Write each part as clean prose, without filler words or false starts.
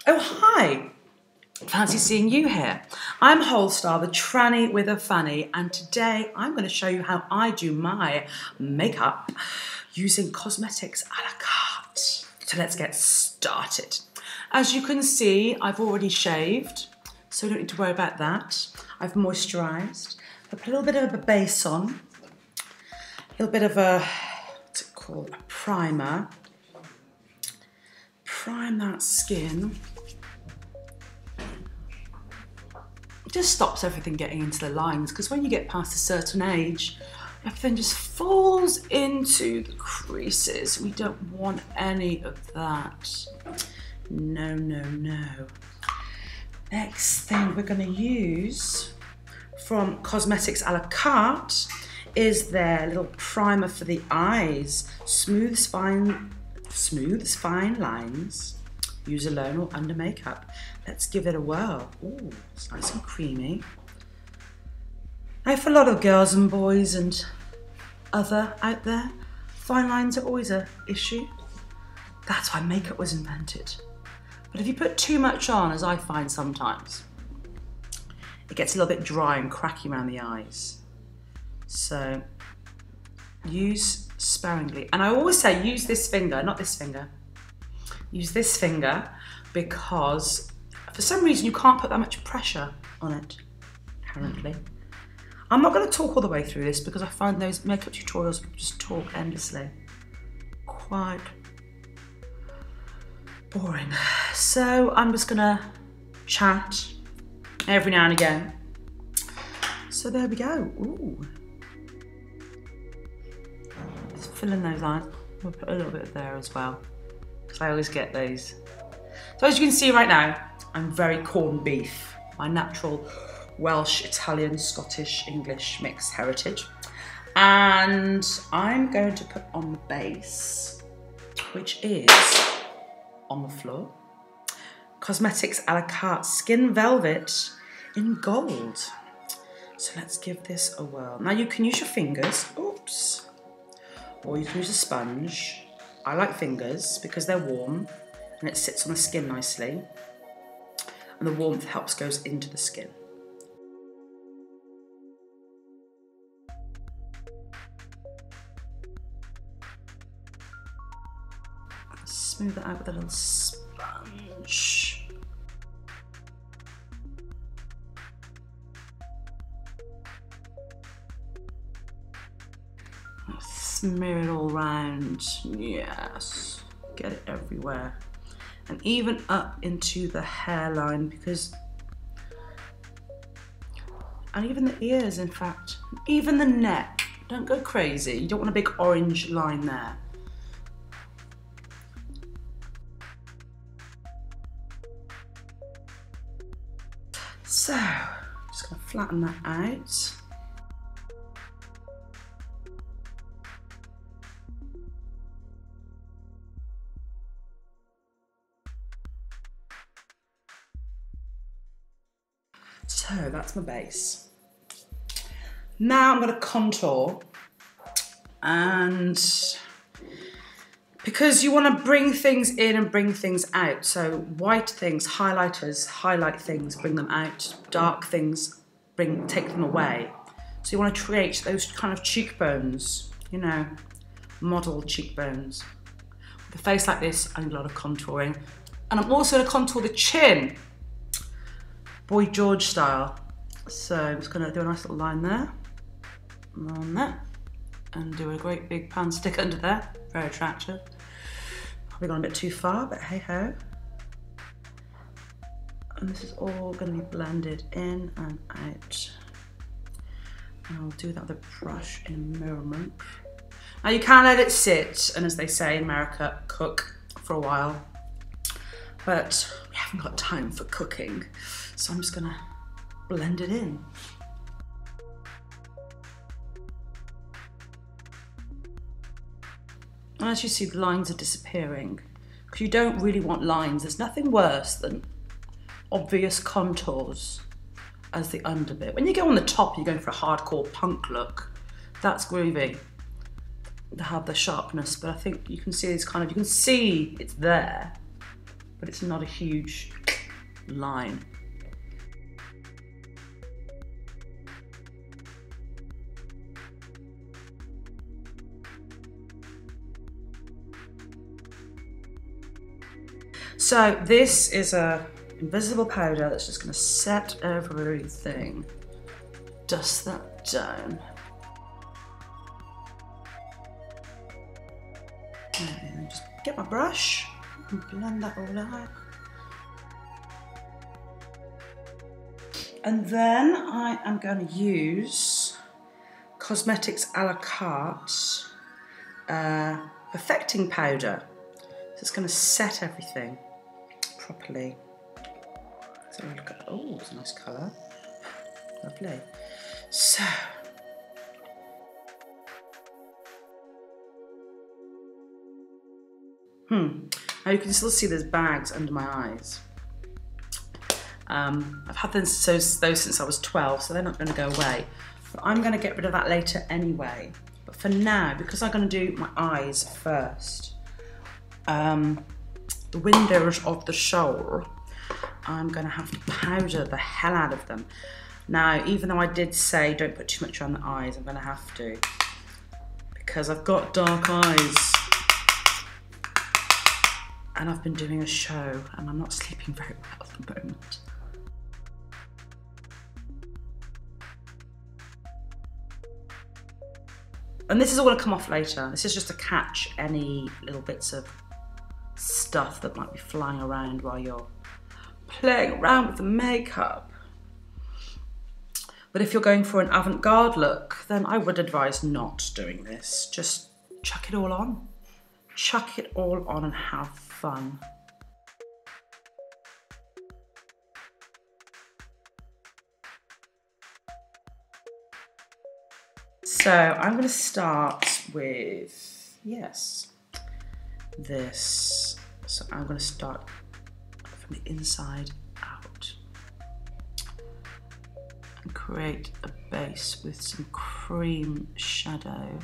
Oh, hi. Fancy seeing you here. I'm Holestar, the tranny with a fanny, and today I'm going to show you how I do my makeup using cosmetics a la carte. So let's get started. As you can see, I've already shaved, so you don't need to worry about that. I've moisturised. I put a little bit of a base on, a little bit of a, what's it called, a primer. Prime that skin. It just stops everything getting into the lines, because when you get past a certain age, everything just falls into the creases. We don't want any of that. No, no, no. Next thing we're going to use from Cosmetics a la carte is their little primer for the eyes. Smooths fine lines. Use alone or under makeup. Let's give it a whirl. Ooh, it's nice and creamy. Now for a lot of girls and boys and other out there, fine lines are always an issue. That's why makeup was invented. But if you put too much on, as I find sometimes, it gets a little bit dry and cracky around the eyes. So use sparingly. And I always say use this finger, not this finger. Use this finger because for some reason you can't put that much pressure on it, apparently. I'm not going to talk all the way through this because I find those makeup tutorials just talk endlessly. Quite boring. So I'm just going to chat every now and again. So there we go. Ooh. Just fill in those lines. We'll put a little bit there as well, because I always get those. So as you can see right now, I'm very corned beef. My natural Welsh, Italian, Scottish, English mixed heritage. And I'm going to put on the base, which is on the floor. Cosmetics a la carte Skin Velvet in gold. So let's give this a whirl. Now you can use your fingers, oops, or you can use a sponge. I like fingers because they're warm and it sits on the skin nicely. And the warmth goes into the skin. Smooth it out with a little sponge. Smear it all around, yes, get it everywhere. And even up into the hairline, because, and even the ears in fact, even the neck. Don't go crazy, you don't want a big orange line there. So, just gonna flatten that out. So that's my base. Now I'm going to contour, and because you want to bring things in and bring things out, so white things, highlighters, highlight things, bring them out, dark things, take them away. So you want to create those kind of cheekbones, you know, model cheekbones. With a face like this, I need a lot of contouring. And I'm also going to contour the chin. Boy George style. So I'm just going to do a nice little line there, on there, and do a great big pan stick under there. Very attractive. Probably gone a bit too far, but hey ho. And this is all going to be blended in and out. And I'll do that with a brush in a moment. Now you can let it sit, and as they say in America, cook for a while. But we haven't got time for cooking. So I'm just gonna blend it in. And as you see, the lines are disappearing, because you don't really want lines. There's nothing worse than obvious contours as the under bit. When you go on the top, you're going for a hardcore punk look. That's groovy to have the sharpness, but I think you can see it's kind of, you can see it's there, but it's not a huge line. So this is a invisible powder that's just going to set over everything. Dust that down. And just get my brush and blend that all out. And then I am going to use Cosmetics a la Carte perfecting powder. So it's going to set everything properly. So look at, oh, it's a nice colour. Lovely. So now you can still see there's bags under my eyes. I've had those since I was 12, so they're not going to go away. But I'm going to get rid of that later anyway. But for now, because I'm going to do my eyes first, the windows of the soul, I'm going to have to powder the hell out of them. Now, even though I did say don't put too much on the eyes, I'm going to have to, because I've got dark eyes and I've been doing a show and I'm not sleeping very well at the moment. And this is all going to come off later. This is just to catch any little bits of stuff that might be flying around while you're playing around with the makeup. But if you're going for an avant-garde look, then I would advise not doing this. Just chuck it all on. Chuck it all on and have fun. So I'm going to start with, yes, this. So I'm going to start from the inside out and create a base with some cream shadow.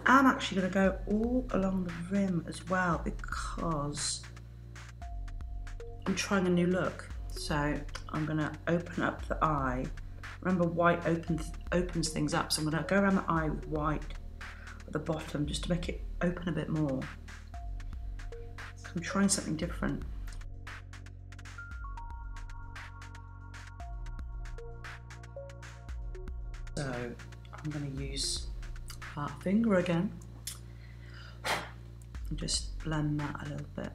I'm actually going to go all along the rim as well because I'm trying a new look. So I'm going to open up the eye. Remember, white opens things up, so I'm going to go around the eye with white at the bottom just to make it open a bit more. So I'm trying something different. So I'm going to use flat finger again and just blend that a little bit.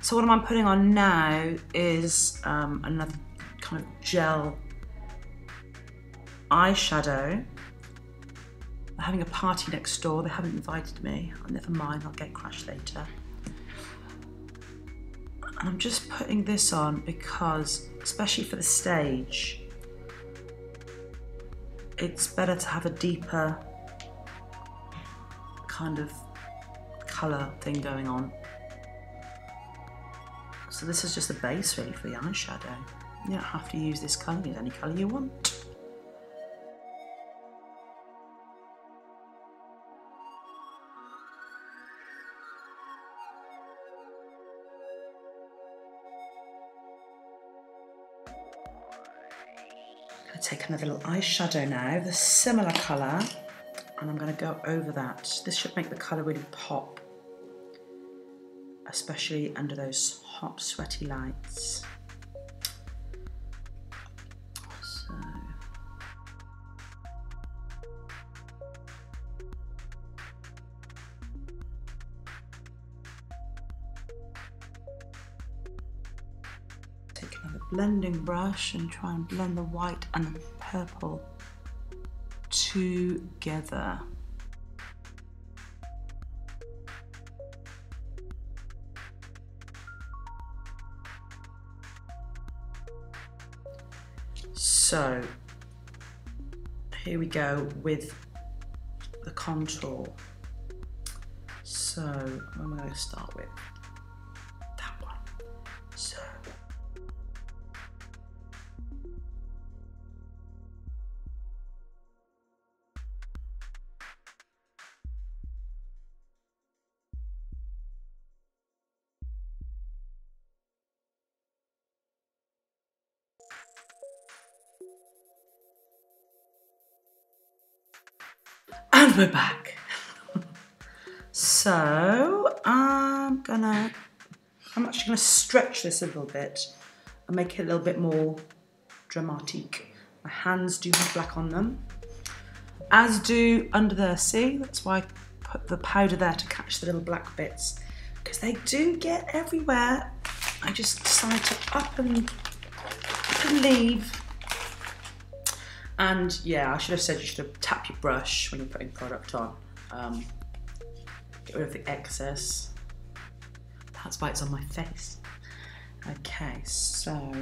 So what I'm putting on now is another kind of gel eyeshadow. They're having a party next door. They haven't invited me. Oh, never mind, I'll get crashed later. And I'm just putting this on because, especially for the stage, it's better to have a deeper kind of colour thing going on. So this is just a base really for the eyeshadow. You don't have to use this colour, use any colour you want. I'm going to take another little eyeshadow now, the similar colour, and I'm going to go over that. This should make the colour really pop, especially under those hot, sweaty lights. So. Take another blending brush and try and blend the white and the purple together. So here we go with the contour. So So, what am I going to start with? That one. So. And we're back. So I'm actually gonna stretch this a little bit and make it a little bit more dramatic. My hands do have black on them, as do under there. See, that's why I put the powder there to catch the little black bits, because they do get everywhere. I just decided to up and leave. And yeah, I should have said you should tap your brush when you're putting product on. Get rid of the excess. That's why it's on my face. Okay, so.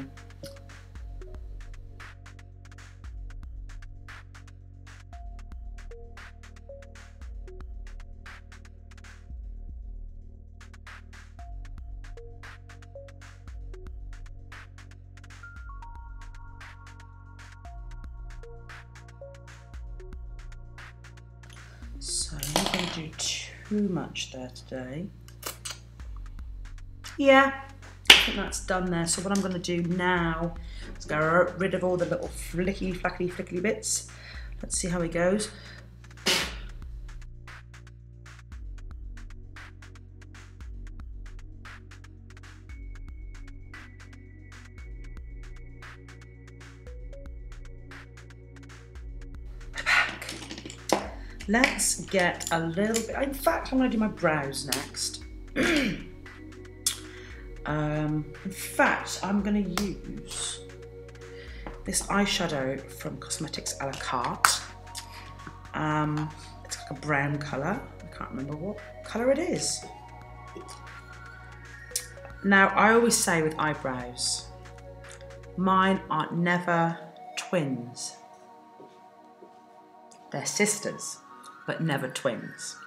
So I'm not going to do too much there today. Yeah, I think that's done there. So what I'm going to do now is get rid of all the little flickly bits. Let's see how it goes. Let's get a little bit, in fact, I'm going to do my brows next. In fact, I'm going to use this eyeshadow from Cosmetics a la Carte. It's like a brown colour. I can't remember what colour it is. Now, I always say with eyebrows, mine are never twins. They're sisters, but never twins.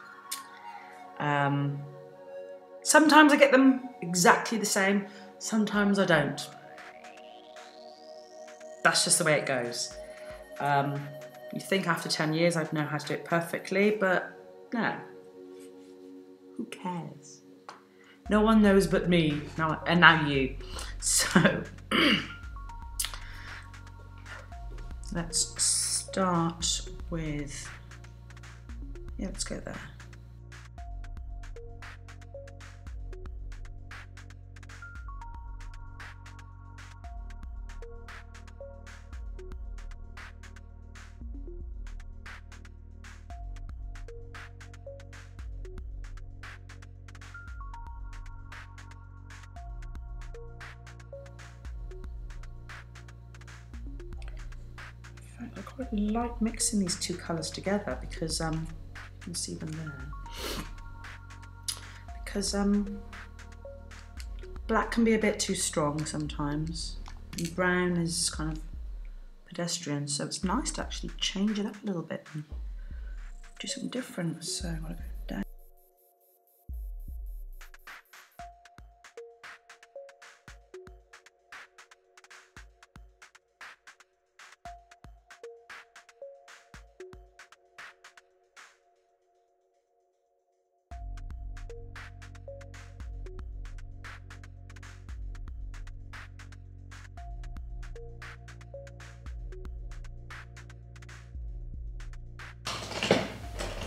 Sometimes I get them exactly the same, sometimes I don't. That's just the way it goes. You think after 10 years I'd know how to do it perfectly, but no. Who cares? No one knows but me, and now you. So, let's start with, yeah, let's go there. I quite like mixing these two colours together because you can see them there. Because black can be a bit too strong sometimes, and brown is kind of pedestrian, so it's nice to actually change it up a little bit and do something different. So I'm gonna go down.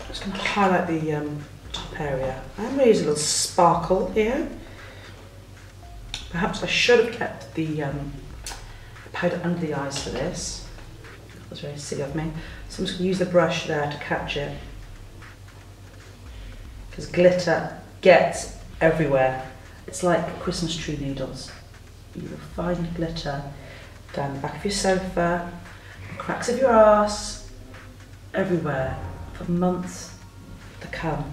Just going to highlight the top area. I'm going to use a little sparkle here. Perhaps I should have kept the powder under the eyes for this. That was very silly of me. So I'm just going to use the brush there to catch it. Because glitter gets everywhere. It's like Christmas tree needles. You will find glitter down the back of your sofa, the cracks of your arse, everywhere for months to come.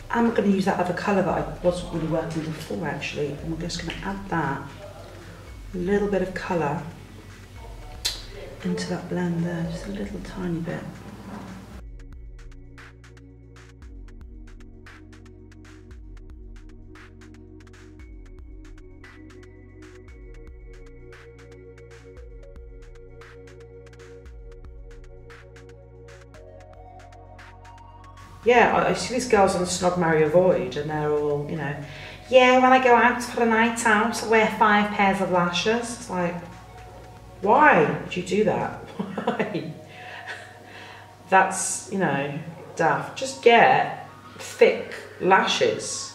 I'm going to use that other colour that I wasn't really working with before actually, and we're just going to add that, a little bit of colour into that blend there, just a little tiny bit. Yeah, I see these girls on Snog, Marry, Avoid, and they're all, you know, yeah, when I go out for a night out, I wear 5 pairs of lashes. It's like, why would you do that? Why? That's, you know, daft. Just get thick lashes.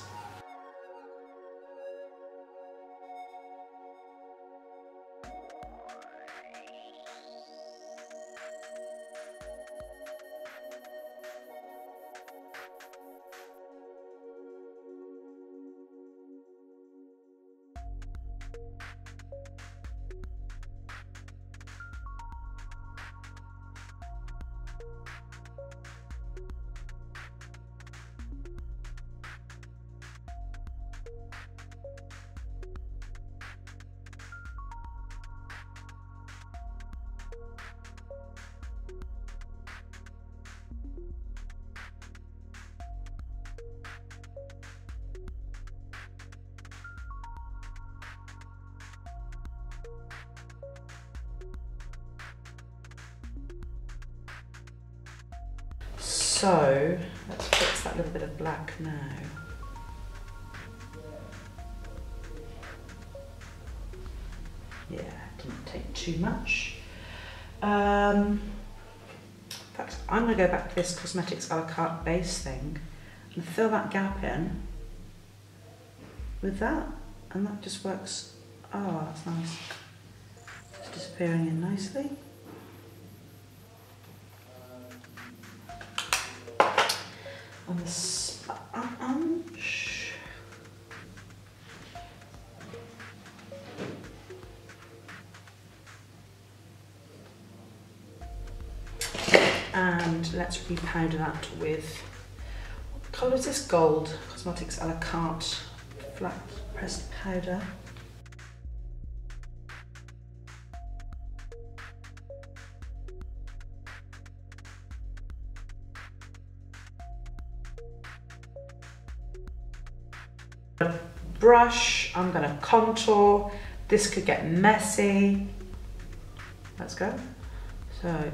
So let's fix that little bit of black now. Yeah, didn't take too much. In fact, I'm going to go back to this Cosmetics a la carte base thing and fill that gap in with that, and that just works. Oh, that's nice. Just disappearing in nicely. On the sponge. And let's repowder that with, what colour is this? Gold. Cosmetics a la carte flat pressed powder. Brush, I'm going to contour. This could get messy. Let's go. So,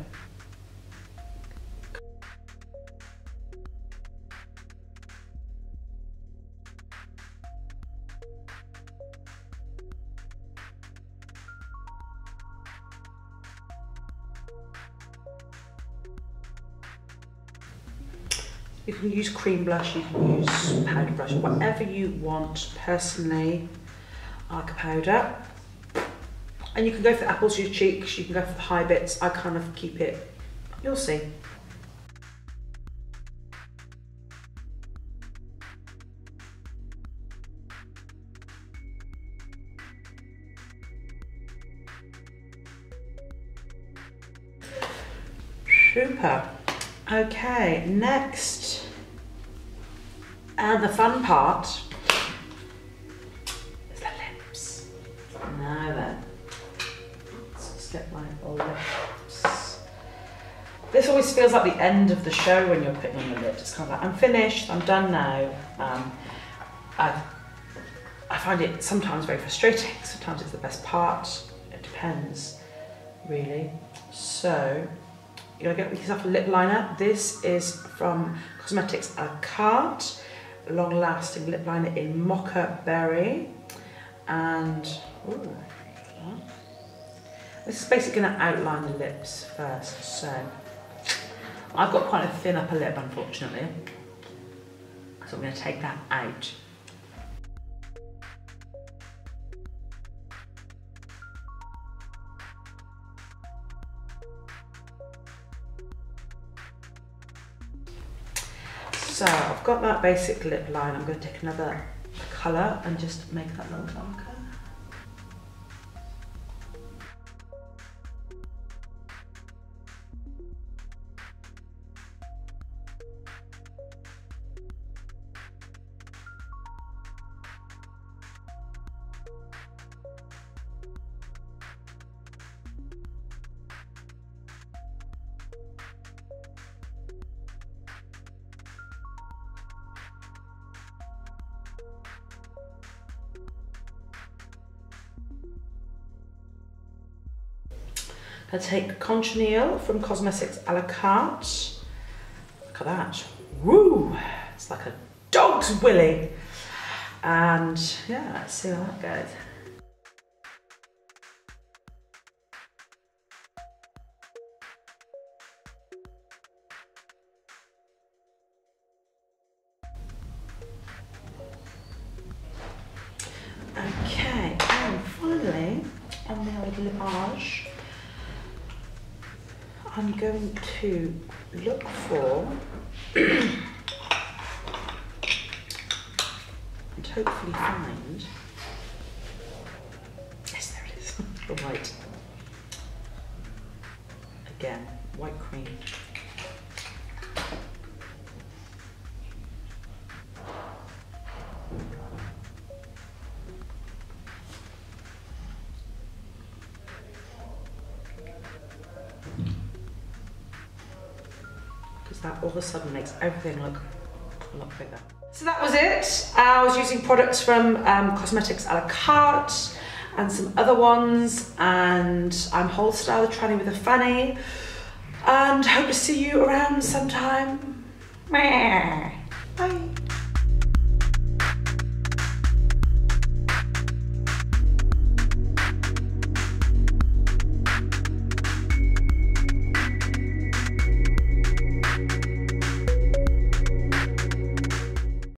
you can use cream blush, you can use powder brush, whatever you want. Personally, I like a powder. And you can go for the apples to your cheeks, you can go for the high bits. I kind of keep it, you'll see. Super. Okay, next, and the fun part is the lips. Now then, let's just get my lips. This always feels like the end of the show when you're putting on the lips. It's kind of like, I'm finished, I'm done now. I find it sometimes very frustrating, sometimes it's the best part. It depends, really. So, you're gonna get yourself a lip liner. This is from Cosmetics a la carte, long-lasting lip liner in Mocha Berry. And ooh, this is basically gonna outline the lips first. So I've got quite a thin upper lip, unfortunately, so I'm gonna take that out. So I've got that basic lip line. I'm going to take another colour and just make that a little darker. I take Cochineal from Cosmetics a la Carte. Look at that. Woo! It's like a dog's willy. And yeah, let's see how that goes. Okay, and finally, on the old Beige, I'm going to look for and hopefully find, yes, there it is, the white. Again, white cream. That all of a sudden makes everything look a lot bigger. So that was it. I was using products from Cosmetics a la Carte and some other ones, and I'm Holestar, the tranny with a fanny, and hope to see you around sometime. Bye.